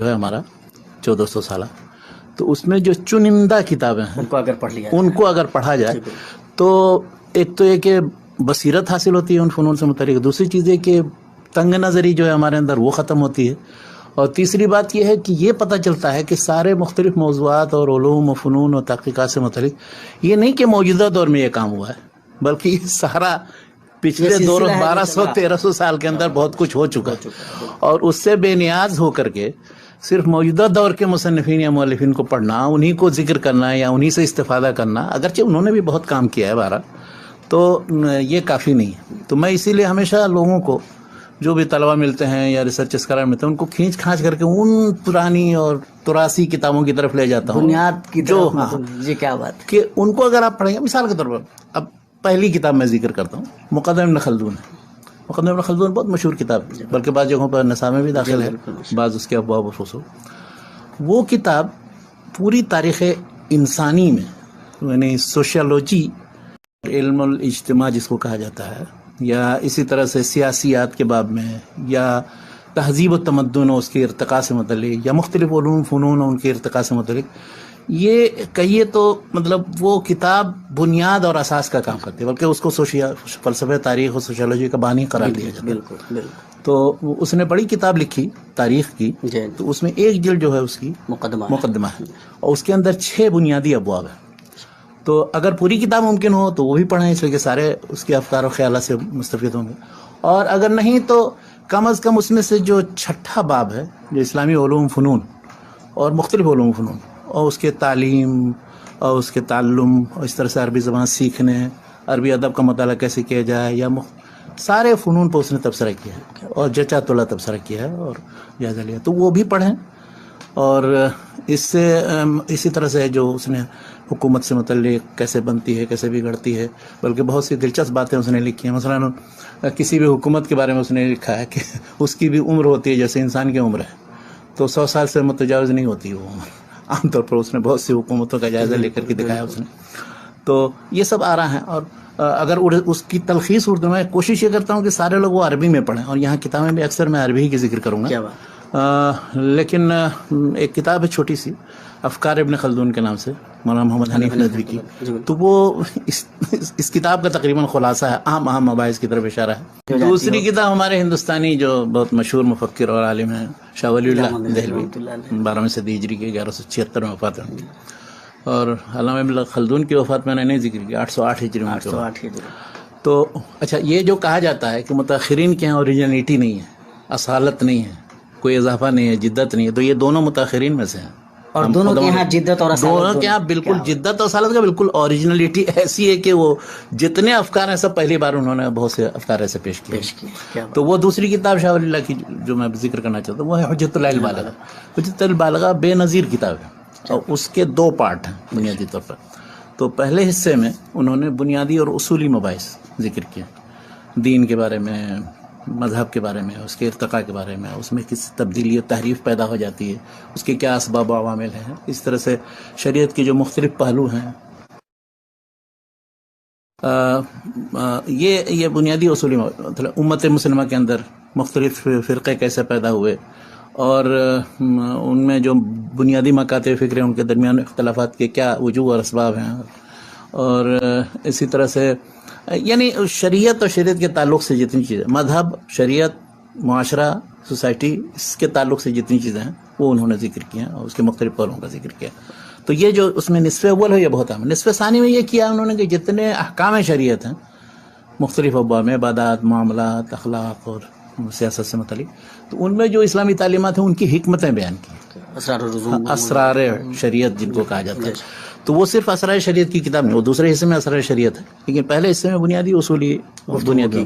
جو ہے ہمارا 1400 سالہ، تو اس میں جو چنندہ کتابیں ہیں ان کو اگر پڑھا جائے تو ایک تو یہ کہ بصیرت حاصل ہوتی ہے ان فنون سے متعلق، دوسری چیز ہے کہ تنگ نظری جو ہے ہمارے اندر وہ ختم ہوتی ہے، اور تیسری بات یہ ہے کہ یہ پتہ چلتا ہے کہ سارے مختلف موضوعات اور علوم و فنون و تحقیقات سے متعلق یہ نہیں کہ موجودہ دور میں یہ کام ہوا ہے، بلکہ یہ سارا پچھلے 1200-1300 سال کے اندر بہت کچھ ہو چکا ہے، اور اس سے بے نیاز ہو کر کے صرف موجودہ دور کے مصنفین یا مؤلفین کو پڑھنا، انہی کو ذکر کرنا یا انہی سے استفادہ کرنا، اگرچہ انہوں نے بھی بہت کام کیا ہے بہرحال، تو یہ کافی نہیں ہے۔ تو میں اسی لیے ہمیشہ لوگوں کو جو بھی طلبہ ملتے ہیں یا ریسرچ اسکالر ملتے ہیں ان کو کھینچ کھانچ کر کے ان پرانی اور تراثی کتابوں کی طرف لے جاتا ہوں، بنیاد کی جو جی کیا بات کہ ان کو اگر آپ پڑھیں گے، مثال کے طور پر اب پہلی کتاب میں ذکر کرتا ہوں، مقدمہ ابن خلدون ہے۔ مقدمہ ابن خلدون بہت مشہور کتاب ہے، بلکہ بعض جگہوں پر نصاب میں بھی داخل ہے، بعض اس کے ابواب و فصول۔ وہ کتاب پوری تاریخ انسانی میں، یعنی سوشیالوجی، علم الاجتماع جس کو کہا جاتا ہے، یا اسی طرح سے سیاسیات کے باب میں، یا تہذیب و تمدن اور اس کے ارتقاء سے متعلق، یا مختلف علوم فنون اور ان کے ارتقاء سے متعلق، یہ کہیے تو مطلب وہ کتاب بنیاد اور اساس کا کام کرتی ہے، بلکہ اس کو فلسفہ تاریخ اور سوشیالوجی کا بانی قرار دیا جاتا ہے۔ بالکل۔ تو اس نے بڑی کتاب لکھی تاریخ کی، تو اس میں ایک جلد جو ہے اس کی مقدمہ ہے، اور اس کے اندر 6 بنیادی ابواب ہیں۔ تو اگر پوری کتاب ممکن ہو تو وہ بھی پڑھیں، اس لیے کہ سارے اس کے افکار و خیالات سے مستفید ہوں گے، اور اگر نہیں تو کم از کم اس میں سے جو 6واں باب ہے، جو اسلامی علوم فنون اور مختلف علوم فنون اور اس کے تعلیم اور اس کے تعلم، اور اس طرح سے عربی زبان سیکھنے، عربی ادب کا مطالعہ کیسے کیا جائے، یا سارے فنون پر اس نے تبصرہ کیا ہے، اور جچا تولا تبصرہ کیا ہے اور جائزہ لیا، تو وہ بھی پڑھیں۔ اور اس سے اسی طرح سے جو اس نے حکومت سے متعلق کیسے بنتی ہے، کیسے بگڑتی ہے، بلکہ بہت سی دلچسپ باتیں اس نے لکھی ہیں۔ مثلا کسی بھی حکومت کے بارے میں اس نے لکھا ہے کہ اس کی بھی عمر ہوتی ہے جیسے انسان کی عمر ہے، تو 100 سال سے متجاوز نہیں ہوتی وہ عمر۔ عام طور پر اس نے بہت سی حکومتوں کا جائزہ لے کر کے دکھایا اس نے، تو یہ سب آ رہا ہے۔ اور اگر اس کی تلخیص اردو میں، کوشش یہ کرتا ہوں کہ سارے لوگ وہ عربی میں پڑھیں، اور یہاں کتابیں بھی اکثر میں عربی ہی کی ذکر کروں گا، لیکن ایک کتاب ہے چھوٹی سی، افکار ابن خلدون کے نام سے، مولانا محمد حنیف ندوی کی، تو وہ اس کتاب کا تقریباً خلاصہ ہے، اہم مباحث کی طرف اشارہ ہے۔ دوسری کتاب ہمارے ہندوستانی جو بہت مشہور مفکر اور عالم ہیں، شاہ ولی اللہ دہلوی، 12ویں صدی ہجری کے 1176 میں وفات ہوئی، اور علامہ ابن خلدون کی وفات میں نے نہیں ذکر کیا، 808 ہجری میں۔ تو اچھا، یہ جو کہا جاتا ہے کہ متاخرین کے یہاں اوریجنلٹی نہیں ہے، اصالت نہیں ہے، کوئی اضافہ نہیں ہے، جدت نہیں ہے، تو یہ دونوں متاخرین میں سے ہیں، اور دونوں کے یہاں جدت اور اصالت، دونوں کے یہاں بالکل جدت اور اصالت کا بالکل اوریجنلٹی ایسی ہے کہ وہ جتنے افکار ہیں سب پہلی بار انہوں نے بہت سے افکار ایسے پیش کیے۔ تو وہ دوسری کتاب شاہ ولی اللہ کی جو میں ذکر کرنا چاہتا ہوں وہ ہے حجت البالغہ۔ حجت البالغہ بے نظیر کتاب ہے، اور اس کے 2 پارٹ ہیں بنیادی طور پر۔ تو پہلے حصے میں انہوں نے بنیادی اور اصولی مباحث ذکر کیا، دین کے بارے میں، مذہب کے بارے میں، اس کے ارتقاء کے بارے میں، اس میں کس تبدیلی و تحریف پیدا ہو جاتی ہے، اس کے کیا اسباب و عوامل ہیں، اس طرح سے شریعت کے جو مختلف پہلو ہیں، یہ بنیادی اصولی مطلب امت مسلمہ کے اندر مختلف فرقے کیسے پیدا ہوئے، اور ان میں جو بنیادی مکاتب فکر ہیں ان کے درمیان اختلافات کے کیا وجوہ اور اسباب ہیں، اور اسی طرح سے یعنی شریعت اور شریعت کے تعلق سے جتنی چیزیں، مذہب، شریعت، معاشرہ، سوسائٹی، اس کے تعلق سے جتنی چیزیں ہیں وہ انہوں نے ذکر کی ہیں، اور اس کے مختلف پہلوؤں کا ذکر کیا۔ تو یہ جو اس میں نصف اول ہے یہ بہت اہم ہے۔ نصف ثانی میں یہ کیا انہوں نے کہ جتنے احکام شریعت ہیں مختلف ابواب میں، عبادات، معاملات، اخلاق اور سیاست سے متعلق، تو ان میں جو اسلامی تعلیمات ہیں ان کی حکمتیں بیان کی، اسرار شریعت جن کو کہا جاتا ہے۔ تو وہ صرف اسرار شریعت کی کتاب نہیں، وہ دوسرے حصے میں اسرار شریعت ہے، لیکن پہلے حصے میں بنیادی اصولی بنیادی